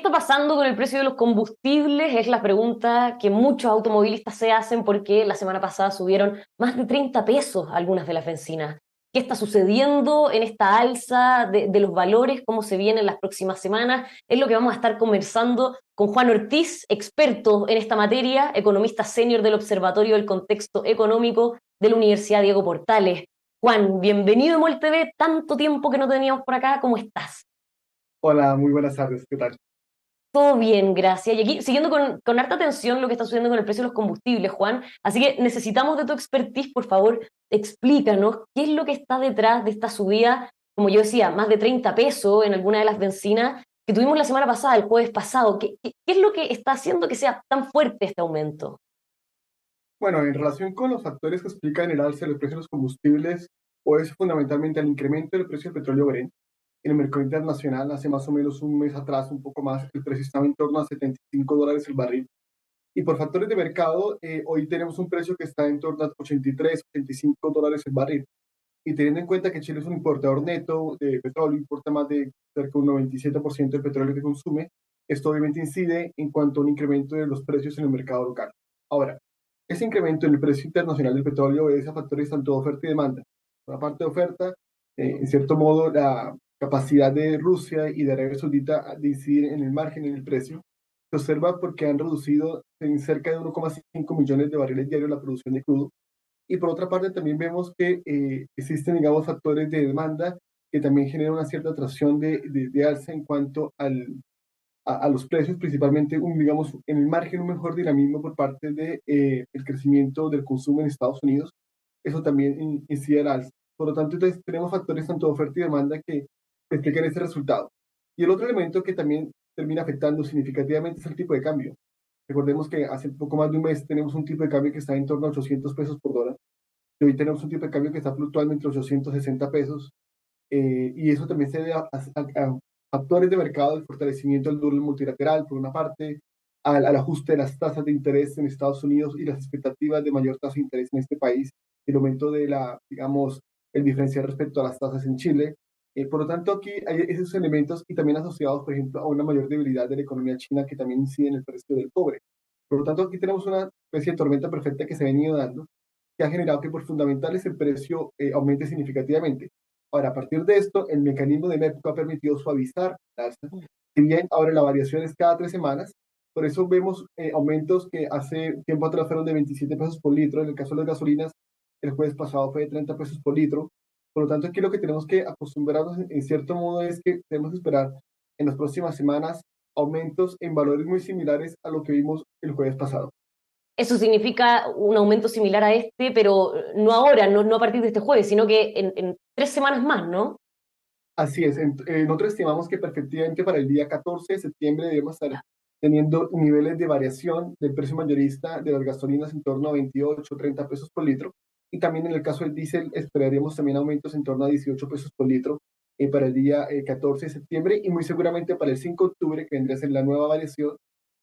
está pasando con el precio de los combustibles? Es la pregunta que muchos automovilistas se hacen porque la semana pasada subieron más de 30 pesos algunas de las bencinas. ¿Qué está sucediendo en esta alza de los valores? ¿Cómo se vienen las próximas semanas? Es lo que vamos a estar conversando con Juan Ortiz, experto en esta materia, economista senior del Observatorio del Contexto Económico de la Universidad Diego Portales. Juan, bienvenido a MOL TV, tanto tiempo que no teníamos por acá, ¿cómo estás? Hola, muy buenas tardes, ¿qué tal? Todo bien, gracias. Y aquí, siguiendo con harta atención lo que está sucediendo con el precio de los combustibles, Juan, así que necesitamos de tu expertise, por favor, explícanos qué es lo que está detrás de esta subida, como yo decía, más de 30 pesos en alguna de las bencinas que tuvimos la semana pasada, el jueves pasado. ¿Qué es lo que está haciendo que sea tan fuerte este aumento? Bueno, en relación con los factores que explican el alza del precio de los combustibles, es fundamentalmente el incremento del precio del petróleo Brent. En el mercado internacional, hace más o menos un mes atrás, un poco más, el precio estaba en torno a $75 el barril. Y por factores de mercado, hoy tenemos un precio que está en torno a 83, $85 el barril. Y teniendo en cuenta que Chile es un importador neto de petróleo, importa más de cerca de un 97% del petróleo que consume, esto obviamente incide en cuanto a un incremento de los precios en el mercado local. Ahora, ese incremento en el precio internacional del petróleo obedece a factores tanto de oferta y demanda. Por la parte de oferta, en cierto modo, la capacidad de Rusia y de Arabia Saudita de incidir en el margen, en el precio, se observa porque han reducido en cerca de 1,5 millones de barriles diarios la producción de crudo. Y por otra parte, también vemos que existen, digamos, factores de demanda que también generan una cierta atracción de alza en cuanto a los precios, principalmente, digamos, en el margen, un mejor dinamismo por parte de, el crecimiento del consumo en Estados Unidos. Eso también incide al alza. Por lo tanto, entonces, tenemos factores tanto de oferta y demanda que explican este resultado. Y el otro elemento que también termina afectando significativamente es el tipo de cambio. Recordemos que hace poco más de un mes tenemos un tipo de cambio que está en torno a 800 pesos por dólar. Y hoy tenemos un tipo de cambio que está fluctuando entre 860 pesos, y eso también se debe a factores de mercado, el fortalecimiento del dólar multilateral, por una parte, al ajuste de las tasas de interés en Estados Unidos y las expectativas de mayor tasa de interés en este país, el aumento de la, digamos, el diferencial respecto a las tasas en Chile. Por lo tanto, aquí hay esos elementos y también asociados, por ejemplo, a una mayor debilidad de la economía china que también incide en el precio del cobre. Por lo tanto, aquí tenemos una especie de tormenta perfecta que se ha venido dando, que ha generado que por fundamentales el precio aumente significativamente. Ahora, a partir de esto, el mecanismo de MEP ha permitido suavizar la alza. Si bien ahora la variación es cada 3 semanas, por eso vemos aumentos que hace tiempo atrás fueron de 27 pesos por litro. En el caso de las gasolinas, el jueves pasado fue de 30 pesos por litro. Por lo tanto, aquí lo que tenemos que acostumbrarnos en cierto modo es que tenemos que esperar en las próximas semanas aumentos en valores muy similares a lo que vimos el jueves pasado. Eso significa un aumento similar a este, pero no ahora, no a partir de este jueves, sino que en 3 semanas más, ¿no? Así es, nosotros estimamos que perfectamente para el día 14 de septiembre debemos estar teniendo niveles de variación del precio mayorista de las gasolinas en torno a 28 o 30 pesos por litro. Y también en el caso del diésel esperaríamos también aumentos en torno a 18 pesos por litro para el día 14 de septiembre, y muy seguramente para el 5 de octubre, que vendría a ser la nueva variación,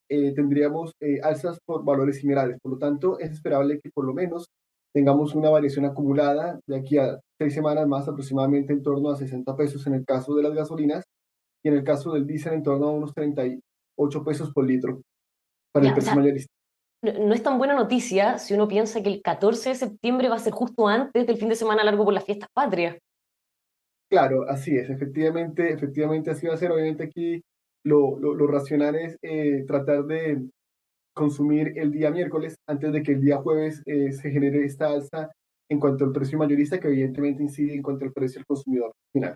tendríamos alzas por valores similares. Por lo tanto, es esperable que por lo menos tengamos una variación acumulada de aquí a 6 semanas más, aproximadamente en torno a 60 pesos en el caso de las gasolinas, y en el caso del diésel en torno a unos 38 pesos por litro para el Ya, o precio sea, mayorista. no es tan buena noticia si uno piensa que el 14 de septiembre va a ser justo antes del fin de semana largo por las fiestas patrias. Claro, así es, efectivamente así va a ser. Obviamente aquí lo racional es tratar de consumir el día miércoles antes de que el día jueves se genere esta alza en cuanto al precio mayorista, que evidentemente incide en cuanto al precio del consumidor final.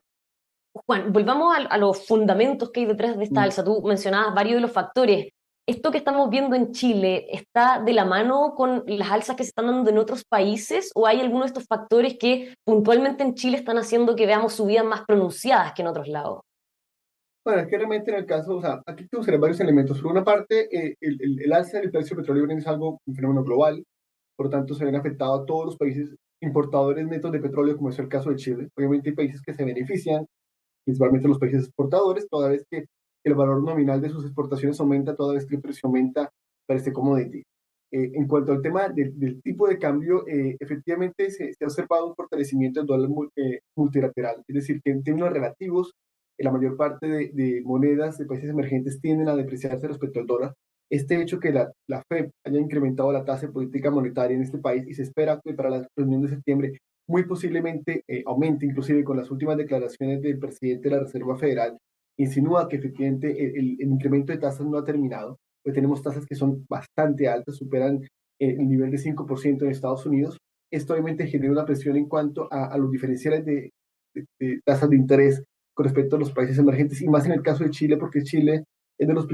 Juan, volvamos a los fundamentos que hay detrás de esta Mm. alza. Tú mencionabas varios de los factores. ¿Esto que estamos viendo en Chile está de la mano con las alzas que se están dando en otros países o hay algunos de estos factores que puntualmente en Chile están haciendo que veamos subidas más pronunciadas que en otros lados? Bueno, es que realmente en el caso, o sea, aquí tenemos que ver varios elementos. Por una parte, el alza del precio del petróleo es algo, un fenómeno global, por lo tanto se ven afectados a todos los países importadores netos de petróleo, como es el caso de Chile. Obviamente hay países que se benefician, principalmente los países exportadores, toda vez que el valor nominal de sus exportaciones aumenta, toda vez que el precio aumenta para este commodity. En cuanto al tema del tipo de cambio, efectivamente se ha observado un fortalecimiento del dólar multilateral, es decir, que en términos relativos la mayor parte de monedas de países emergentes tienden a depreciarse respecto al dólar. Este hecho que la FED haya incrementado la tasa de política monetaria en este país y se espera que para la reunión de septiembre muy posiblemente aumente, inclusive con las últimas declaraciones del presidente de la Reserva Federal, insinúa que efectivamente el incremento de tasas no ha terminado, pues tenemos tasas que son bastante altas, superan el nivel de 5% en Estados Unidos. Esto obviamente genera una presión en cuanto a los diferenciales de tasas de interés con respecto a los países emergentes, y más en el caso de Chile, porque Chile es de los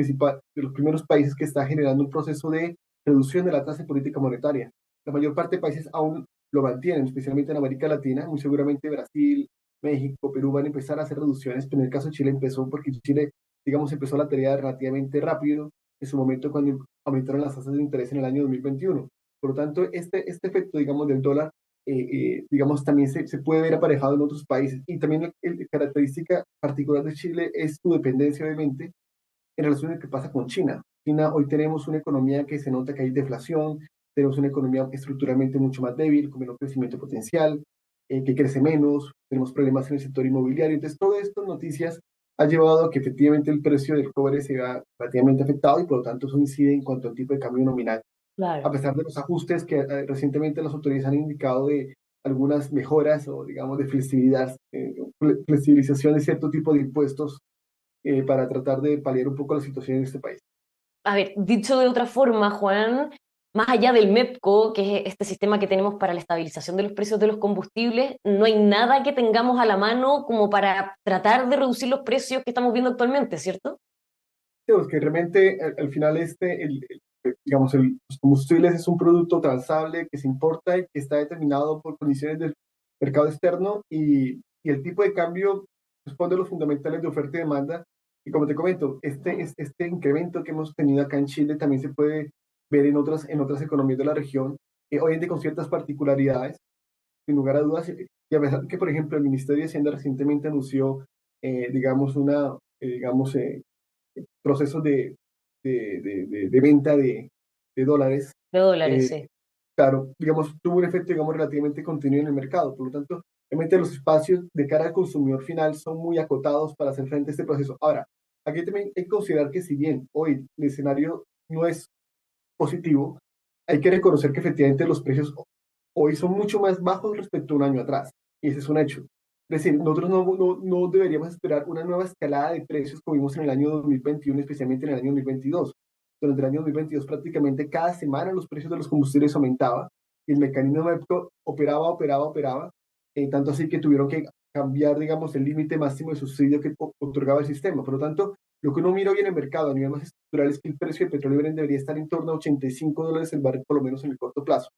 primeros países que está generando un proceso de reducción de la tasa de política monetaria. La mayor parte de países aún lo mantienen, especialmente en América Latina, muy seguramente Brasil, México, Perú van a empezar a hacer reducciones, pero en el caso de Chile empezó porque Chile, digamos, empezó la tarea relativamente rápido en su momento cuando aumentaron las tasas de interés en el año 2021. Por lo tanto, este efecto, digamos, del dólar, digamos, también se puede ver aparejado en otros países. Y también la característica particular de Chile es su dependencia, obviamente, en relación a lo que pasa con China. China, hoy tenemos una economía que se nota que hay deflación, tenemos una economía estructuralmente mucho más débil, con menor crecimiento potencial, que crece menos, tenemos problemas en el sector inmobiliario. Entonces, todas estas noticias ha llevado a que efectivamente el precio del cobre se vea relativamente afectado y por lo tanto eso incide en cuanto al tipo de cambio nominal. A Claro. pesar de los ajustes que recientemente las autoridades han indicado de algunas mejoras o digamos de flexibilidad, flexibilización de cierto tipo de impuestos para tratar de paliar un poco la situación en este país. A ver, dicho de otra forma, Juan, más allá del MEPCO, que es este sistema que tenemos para la estabilización de los precios de los combustibles, no hay nada que tengamos a la mano como para tratar de reducir los precios que estamos viendo actualmente, ¿cierto? Digamos que realmente al final digamos, los combustibles es un producto transable que se importa y que está determinado por condiciones del mercado externo y el tipo de cambio responde a los fundamentales de oferta y demanda. Y como te comento, este incremento que hemos tenido acá en Chile también se puede ver en otras economías de la región, obviamente con ciertas particularidades, sin lugar a dudas. Y a pesar que, por ejemplo, el Ministerio de Hacienda recientemente anunció, digamos, digamos, procesos de venta de dólares, De dólares, eh, sí. claro, digamos, tuvo un efecto, digamos, relativamente continuo en el mercado. Por lo tanto, realmente los espacios de cara al consumidor final son muy acotados para hacer frente a este proceso. Ahora, aquí también hay que considerar que si bien hoy el escenario no es positivo, hay que reconocer que efectivamente los precios hoy son mucho más bajos respecto a un año atrás, y ese es un hecho. Es decir, nosotros no deberíamos esperar una nueva escalada de precios como vimos en el año 2021, especialmente en el año 2022. Durante el año 2022 prácticamente cada semana los precios de los combustibles aumentaban y el mecanismo MEPCO operaba, tanto así que tuvieron que cambiar, digamos, el límite máximo de subsidio que otorgaba el sistema. Por lo tanto, lo que uno mira hoy en el mercado a nivel más estructural es que el precio del petróleo Brent debería estar en torno a $85 el barril, por lo menos en el corto plazo.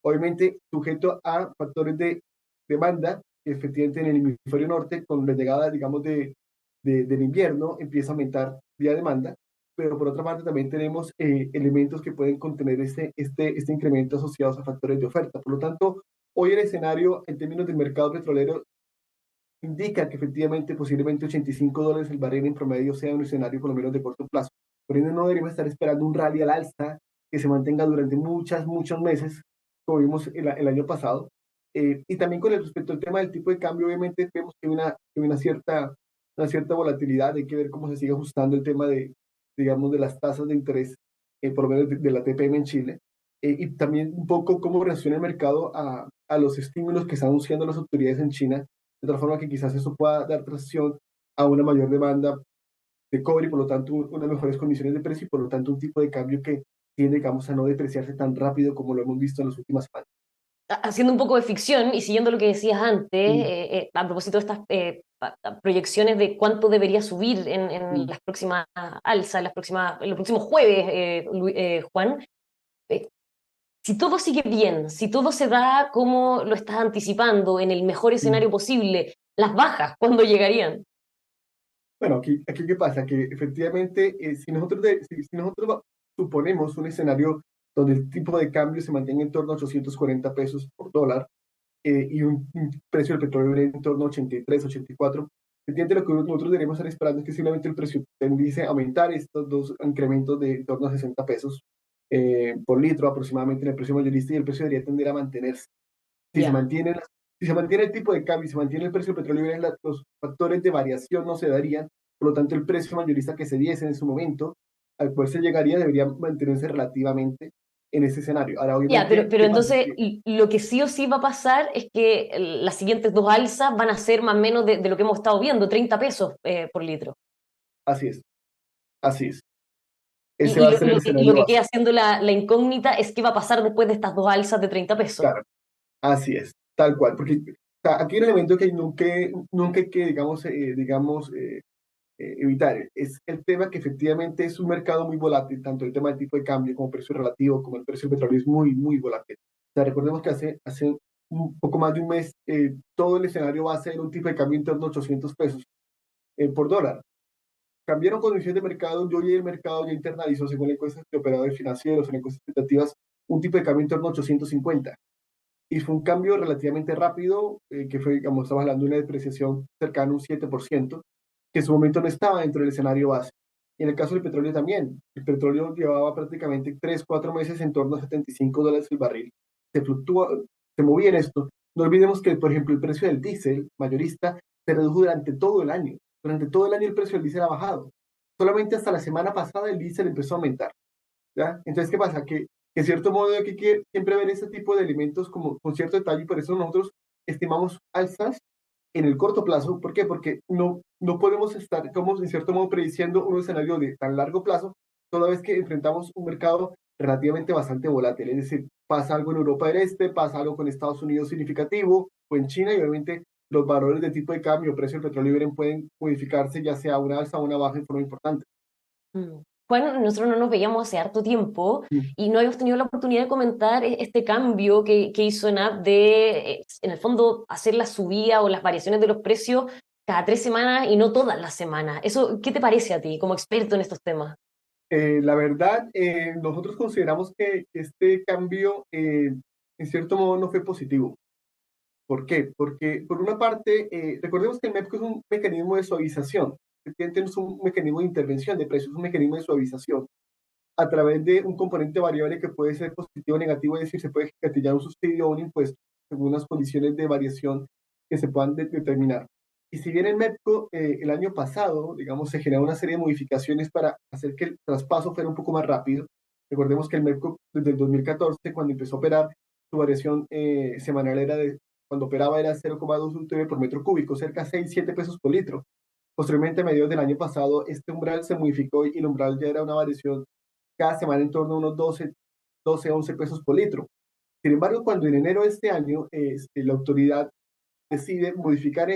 Obviamente, sujeto a factores de demanda, que efectivamente en el hemisferio norte, con la llegada, digamos, del invierno, empieza a aumentar vía demanda, pero por otra parte también tenemos elementos que pueden contener este incremento asociados a factores de oferta. Por lo tanto, hoy el escenario en términos del mercado petrolero indica que efectivamente posiblemente $85 el barril en promedio sea un escenario por lo menos de corto plazo. Por ende, no deberíamos estar esperando un rally al alza que se mantenga durante muchos meses, como vimos el año pasado. Y también con el respecto al tema del tipo de cambio, obviamente vemos que hay una cierta volatilidad, hay que ver cómo se sigue ajustando el tema digamos, de las tasas de interés, por lo menos de la TPM en Chile, y también un poco cómo reacciona el mercado a los estímulos que están anunciando las autoridades en China, de tal forma que quizás eso pueda dar tracción a una mayor demanda de cobre y por lo tanto unas mejores condiciones de precio y por lo tanto un tipo de cambio que tiende, digamos, a no depreciarse tan rápido como lo hemos visto en las últimas semanas. Haciendo un poco de ficción y siguiendo lo que decías antes, Mm, a propósito de estas proyecciones de cuánto debería subir en mm. las próximas alzas, en los próximos jueves, Juan, eh, si todo sigue bien, si todo se da como lo estás anticipando, en el mejor Mm. escenario posible, las bajas, ¿cuándo llegarían? Bueno, aquí qué pasa, que efectivamente si nosotros suponemos un escenario donde el tipo de cambio se mantenga en torno a 840 pesos por dólar, y un precio del petróleo en torno a 83, 84. Entiende lo que nosotros deberíamos estar esperando es que simplemente el precio tendiese a aumentar estos dos incrementos de en torno a 60 pesos por litro aproximadamente en el precio mayorista y el precio debería tender a mantenerse. Si se Ya. mantienen Si se mantiene el tipo de cambio y se mantiene el precio del petróleo, los factores de variación no se darían, por lo tanto el precio mayorista que se diese en su momento, al cual se llegaría, debería mantenerse relativamente en ese escenario. Ahora, Ya, obviamente, pero ¿qué pasa? entonces Que lo que sí o sí va a pasar es que las siguientes dos alzas van a ser más o menos de lo que hemos estado viendo, 30 pesos por litro. así es, así es. Y, Ese va a ser el y lo escenario que base. queda siendo la incógnita es qué va a pasar después de estas dos alzas de 30 pesos. Claro, así es, tal cual. Porque o sea, aquí hay un elemento que nunca hay que, evitar. Es el tema que efectivamente es un mercado muy volátil, tanto el tema del tipo de cambio como precio relativo, como el precio del petróleo es muy, muy volátil. O sea, recordemos que hace un poco más de un mes todo el escenario va a ser un tipo de cambio en torno a 800 pesos por dólar. Cambiaron condiciones de mercado, yo y el mercado ya internalizó, según la encuesta de operadores financieros, en encuestas expectativas, un tipo de cambio en torno a 850. Y fue un cambio relativamente rápido, que fue, digamos, estamos hablando de una depreciación cercana a un 7%, que en su momento no estaba dentro del escenario base. Y en el caso del petróleo también, el petróleo llevaba prácticamente 3, 4 meses en torno a $75 el barril. Se fluctúa, se movía en esto. No olvidemos que, por ejemplo, el precio del diésel mayorista se redujo durante todo el año. Durante todo el año el precio del diésel ha bajado. Solamente hasta la semana pasada el diésel empezó a aumentar. ¿Ya? Entonces, ¿qué pasa? Que en cierto modo hay que siempre ver ese tipo de elementos como con cierto detalle y por eso nosotros estimamos alzas en el corto plazo. ¿Por qué? Porque no podemos estar, como en cierto modo, prediciendo un escenario de tan largo plazo, toda vez que enfrentamos un mercado relativamente bastante volátil. Es decir, pasa algo en Europa del Este, pasa algo con Estados Unidos significativo o en China y obviamente los valores de tipo de cambio, precio del petróleo pueden modificarse ya sea a una alza o una baja en forma importante. Mm. Juan, nosotros no nos veíamos hace harto tiempo Mm. y no habíamos tenido la oportunidad de comentar este cambio que hizo ENAP de, en el fondo, hacer la subida o las variaciones de los precios cada 3 semanas y no todas las semanas. Eso, ¿qué te parece a ti como experto en estos temas? La verdad, nosotros consideramos que este cambio, en cierto modo, no fue positivo. ¿Por qué? Porque, por una parte, recordemos que el MEPCO es un mecanismo de suavización. Efectivamente, no es un mecanismo de intervención de precios, es un mecanismo de suavización a través de un componente variable que puede ser positivo o negativo, es decir, se puede gatillar un subsidio o un impuesto según las condiciones de variación que se puedan determinar. Y si bien el MEPCO el año pasado, digamos, se generó una serie de modificaciones para hacer que el traspaso fuera un poco más rápido, recordemos que el MEPCO desde el 2014, cuando empezó a operar, su variación semanal era de, cuando operaba era 0,2 UTB por metro cúbico, cerca de 6, 7 pesos por litro. Posteriormente, a mediados del año pasado, este umbral se modificó y el umbral ya era una variación cada semana en torno a unos 11 pesos por litro. Sin embargo, cuando en enero de este año la autoridad decide modificar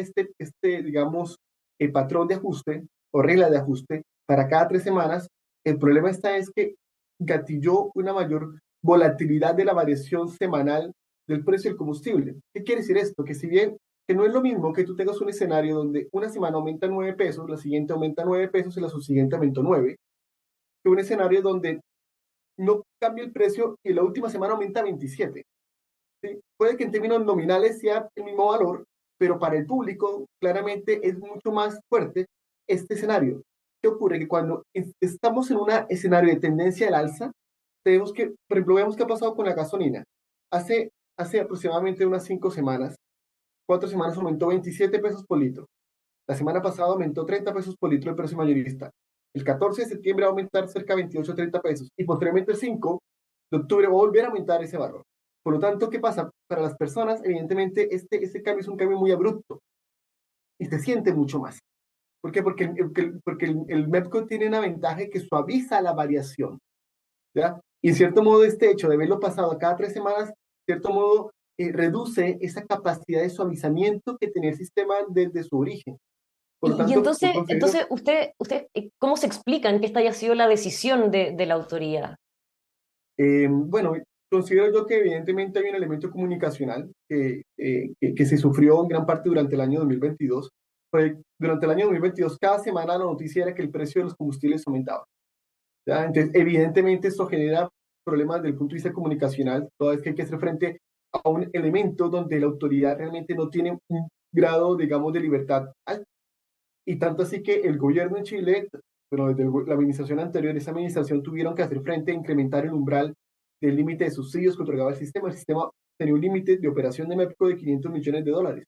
digamos, el patrón de ajuste o regla de ajuste para cada 3 semanas, el problema está es que gatilló una mayor volatilidad de la variación semanal del precio del combustible. ¿Qué quiere decir esto? Que si bien que no es lo mismo que tú tengas un escenario donde una semana aumenta 9 pesos, la siguiente aumenta 9 pesos y la subsiguiente aumenta 9, que un escenario donde no cambia el precio y la última semana aumenta 27. ¿Sí? Puede que en términos nominales sea el mismo valor, pero para el público claramente es mucho más fuerte este escenario. ¿Qué ocurre? Que cuando estamos en un escenario de tendencia al alza, tenemos que, por ejemplo, veamos qué ha pasado con la gasolina. Hace aproximadamente unas 5 semanas, 4 semanas aumentó 27 pesos por litro. La semana pasada aumentó 30 pesos por litro el precio mayorista. El 14 de septiembre va a aumentar cerca de 28 o 30 pesos y posteriormente el 5 de octubre va a volver a aumentar ese valor. Por lo tanto, ¿qué pasa? Para las personas, evidentemente, este cambio es un cambio muy abrupto y se siente mucho más. ¿Por qué? Porque el MEPCO tiene una ventaja que suaviza la variación, ¿ya? Y en cierto modo, este hecho de verlo pasado a cada 3 semanas, en cierto modo, reduce esa capacidad de suavizamiento que tenía el sistema desde su origen. Por lo Y tanto, yo entonces, considero, entonces usted, ¿cómo se explican que esta haya sido la decisión de la autoridad? bueno, considero yo que evidentemente hay un elemento comunicacional que se sufrió en gran parte durante el año 2022. Durante el año 2022, cada semana la noticia era que el precio de los combustibles aumentaba. ¿Ya? Entonces, evidentemente esto genera problemas desde el punto de vista comunicacional, toda vez que hay que hacer frente a un elemento donde la autoridad realmente no tiene un grado, digamos, de libertad alto. Y tanto así que el gobierno en Chile, pero desde la administración anterior, esa administración tuvieron que hacer frente a incrementar el umbral del límite de subsidios que otorgaba el sistema. El sistema tenía un límite de operación de MEPCO de $500 millones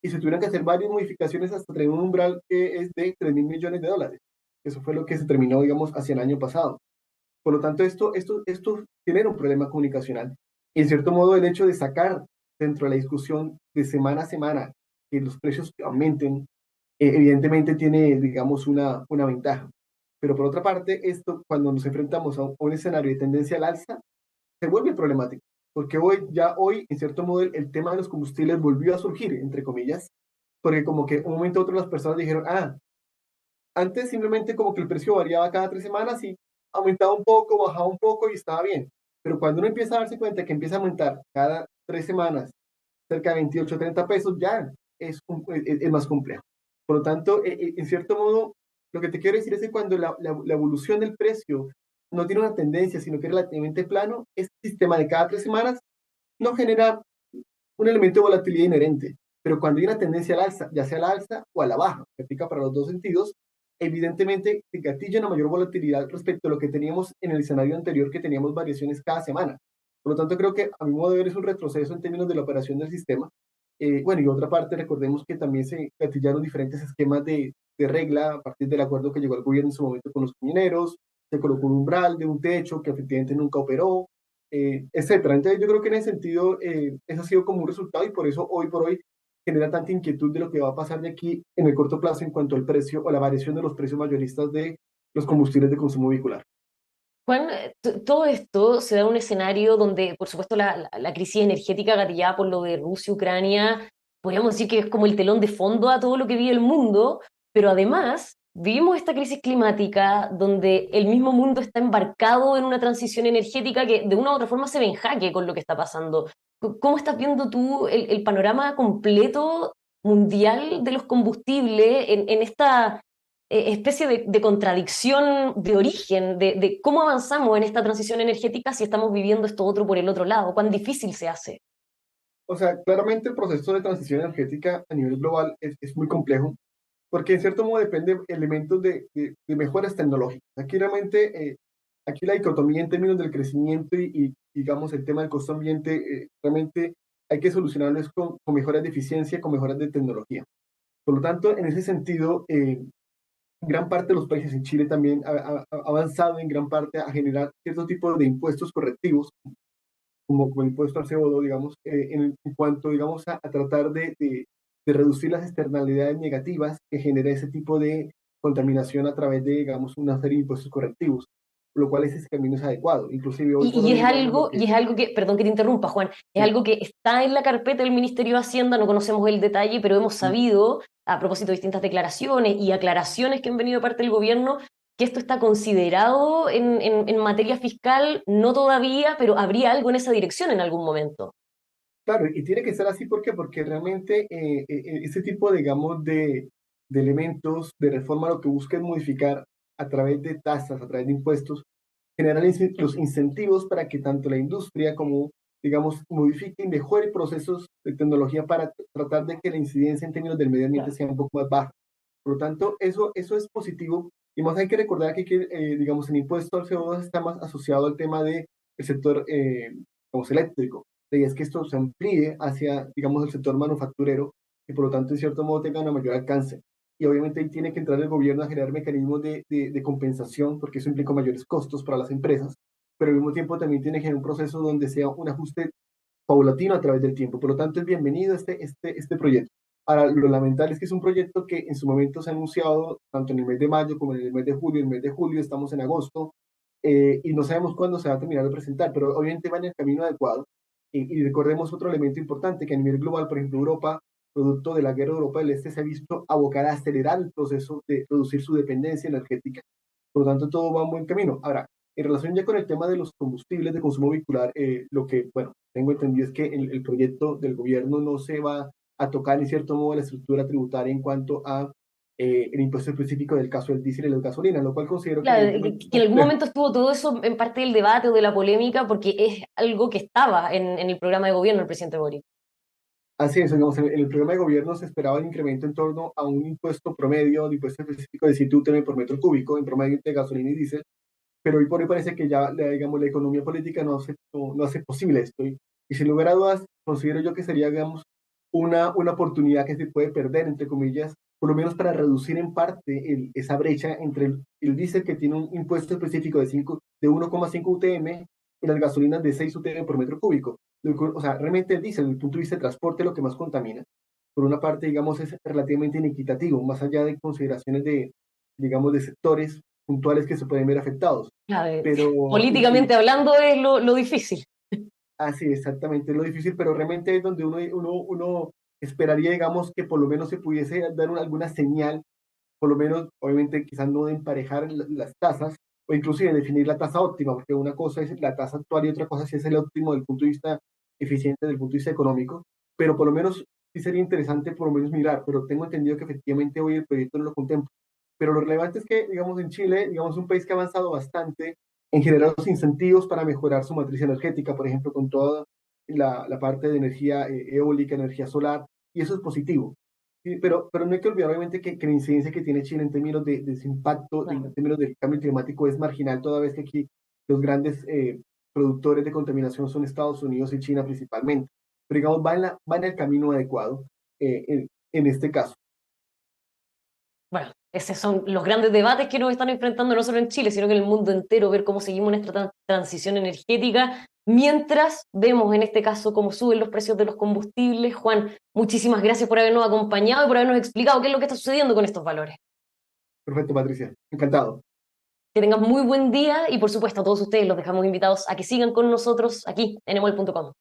y se tuvieron que hacer varias modificaciones hasta tener un umbral que es de $3.000 millones. Eso fue lo que se terminó, digamos, hacia el año pasado. Por lo tanto, esto genera un problema comunicacional. Y en cierto modo, el hecho de sacar dentro de la discusión de semana a semana que los precios aumenten, evidentemente tiene, digamos, una ventaja. Pero por otra parte, esto, cuando nos enfrentamos a un escenario de tendencia al alza, se vuelve problemático. Porque hoy, en cierto modo, el tema de los combustibles volvió a surgir, entre comillas, porque como que un momento u otro las personas dijeron, antes simplemente como que el precio variaba cada 3 semanas y aumentaba un poco, bajaba un poco y estaba bien. Pero cuando uno empieza a darse cuenta que empieza a aumentar cada 3 semanas cerca de 28 o 30 pesos, ya es más complejo. Por lo tanto, en cierto modo, lo que te quiero decir es que cuando la evolución del precio no tiene una tendencia, sino que es relativamente plano, este sistema de cada 3 semanas no genera un elemento de volatilidad inherente. Pero cuando hay una tendencia al alza, ya sea a la alza o a la baja, que aplica para los dos sentidos, evidentemente se gatilla una mayor volatilidad respecto a lo que teníamos en el escenario anterior, que teníamos variaciones cada semana. Por lo tanto, creo que a mi modo de ver es un retroceso en términos de la operación del sistema. Bueno, y otra parte, recordemos que también se gatillaron diferentes esquemas de regla a partir del acuerdo que llegó al gobierno en su momento con los mineros, se colocó un umbral de un techo que efectivamente nunca operó, etcétera. Entonces yo creo que en ese sentido eso ha sido como un resultado y por eso hoy por hoy genera tanta inquietud de lo que va a pasar de aquí en el corto plazo en cuanto al precio o la variación de los precios mayoristas de los combustibles de consumo vehicular. Juan, todo esto se da en un escenario donde, por supuesto, la crisis energética gatillada por lo de Rusia, Ucrania, podríamos decir que es como el telón de fondo a todo lo que vive el mundo, pero además vivimos esta crisis climática donde el mismo mundo está embarcado en una transición energética que de una u otra forma se ve en jaque con lo que está pasando. ¿Cómo estás viendo tú el panorama completo mundial de los combustibles en esta especie de contradicción de origen, de cómo avanzamos en esta transición energética si estamos viviendo esto otro por el otro lado? ¿Cuán difícil se hace? O sea, claramente el proceso de transición energética a nivel global es muy complejo porque en cierto modo depende de elementos de mejoras tecnológicas. Aquí realmente, aquí la dicotomía en términos del crecimiento digamos el tema del costo ambiente, realmente hay que solucionarlo es con mejoras de eficiencia, con mejoras de tecnología. Por lo tanto, en ese sentido, gran parte de los países, en Chile también ha avanzado en gran parte a generar cierto tipo de impuestos correctivos, como el impuesto al CO2, digamos, en cuanto, digamos, a tratar de reducir las externalidades negativas que genera ese tipo de contaminación a través de, digamos, una serie de impuestos correctivos, por lo cual ese camino es adecuado. Inclusive hoy por Y hoy, es digamos, lo algo, que... y es algo que, perdón que te interrumpa, Juan, es Sí, algo que está en la carpeta del Ministerio de Hacienda, no conocemos el detalle, pero hemos sí. sabido, a propósito de distintas declaraciones y aclaraciones que han venido de parte del gobierno, que esto está considerado en materia fiscal, no todavía, pero habría algo en esa dirección en algún momento. Claro, y tiene que ser así, ¿por qué? Porque realmente ese tipo, digamos, de elementos de reforma lo que busca es modificar a través de tasas, a través de impuestos, generar los incentivos para que tanto la industria como, digamos, modifiquen, mejoren procesos de tecnología para tratar de que la incidencia en términos del medio ambiente Claro. sea un poco más baja. Por lo tanto, eso es positivo. Y más hay que recordar que digamos, el impuesto al CO2 está más asociado al tema del sector digamos, eléctrico. La idea es que esto se amplíe hacia, digamos, el sector manufacturero y por lo tanto, en cierto modo, tenga una mayor alcance. Y obviamente ahí tiene que entrar el gobierno a generar mecanismos de compensación, porque eso implica mayores costos para las empresas, pero al mismo tiempo también tiene que generar un proceso donde sea un ajuste paulatino a través del tiempo. Por lo tanto, es bienvenido este proyecto. Ahora, lo lamentable es que es un proyecto que en su momento se ha anunciado tanto en el mes de mayo como en el mes de julio. En el mes de julio estamos en agosto y no sabemos cuándo se va a terminar de presentar, pero obviamente va en el camino adecuado. Y recordemos otro elemento importante, que a nivel global, por ejemplo, Europa, producto de la guerra de Europa del Este, se ha visto abocada a acelerar el proceso de reducir su dependencia energética. Por lo tanto, todo va en buen camino. Ahora, en relación ya con el tema de los combustibles de consumo vehicular, lo que, bueno, tengo entendido es que el proyecto del gobierno no se va a tocar en cierto modo la estructura tributaria en cuanto a el impuesto específico del caso del diésel y la gasolina, lo cual considero que Claro, evidentemente es que en algún complejo. momento estuvo todo eso en parte del debate o de la polémica, porque es algo que estaba en el programa de gobierno del presidente Boric. Así es, digamos, en el programa de gobierno se esperaba un incremento en torno a un impuesto promedio, un impuesto específico de 7 UTM por metro cúbico en promedio de gasolina y diésel, pero hoy por hoy parece que ya, digamos, la economía política no hace posible esto. Y sin lugar a dudas, considero yo que sería, digamos, una oportunidad que se puede perder, entre comillas, por lo menos para reducir en parte esa brecha entre el diésel que tiene un impuesto específico de 1,5 UTM y las gasolinas de 6 UTM por metro cúbico. O sea, realmente el diésel, desde el punto de vista de transporte, es lo que más contamina. Por una parte, digamos, es relativamente inequitativo, más allá de consideraciones de, digamos, de sectores puntuales que se pueden ver afectados. Claro, Pero, políticamente hablando es lo difícil. sí, exactamente, es lo difícil, pero realmente es donde uno esperaría, digamos, que por lo menos se pudiese dar alguna señal, por lo menos, obviamente, quizás no de emparejar las tasas, o inclusive definir la tasa óptima, porque una cosa es la tasa actual y otra cosa si es el óptimo desde el punto de vista eficiente, desde el punto de vista económico, pero por lo menos sí sería interesante por lo menos mirar, pero tengo entendido que efectivamente hoy el proyecto no lo contempla. Pero lo relevante es que, digamos, en Chile, digamos, un país que ha avanzado bastante en generar los incentivos para mejorar su matriz energética, por ejemplo, con toda la parte de energía eólica, energía solar, y eso es positivo. Sí, pero no hay que olvidar, obviamente, que la incidencia que tiene Chile en términos de su impacto, en Claro. términos del cambio climático, es marginal, toda vez que aquí los grandes productores de contaminación son Estados Unidos y China principalmente. Pero, digamos, va en el camino adecuado en este caso. Bueno, esos son los grandes debates que nos están enfrentando no solo en Chile, sino que en el mundo entero, ver cómo seguimos nuestra transición energética, mientras vemos en este caso cómo suben los precios de los combustibles. Juan, muchísimas gracias por habernos acompañado y por habernos explicado qué es lo que está sucediendo con estos valores. Perfecto, Patricia. Encantado. Que tengan muy buen día y por supuesto a todos ustedes los dejamos invitados a que sigan con nosotros aquí en emol.com.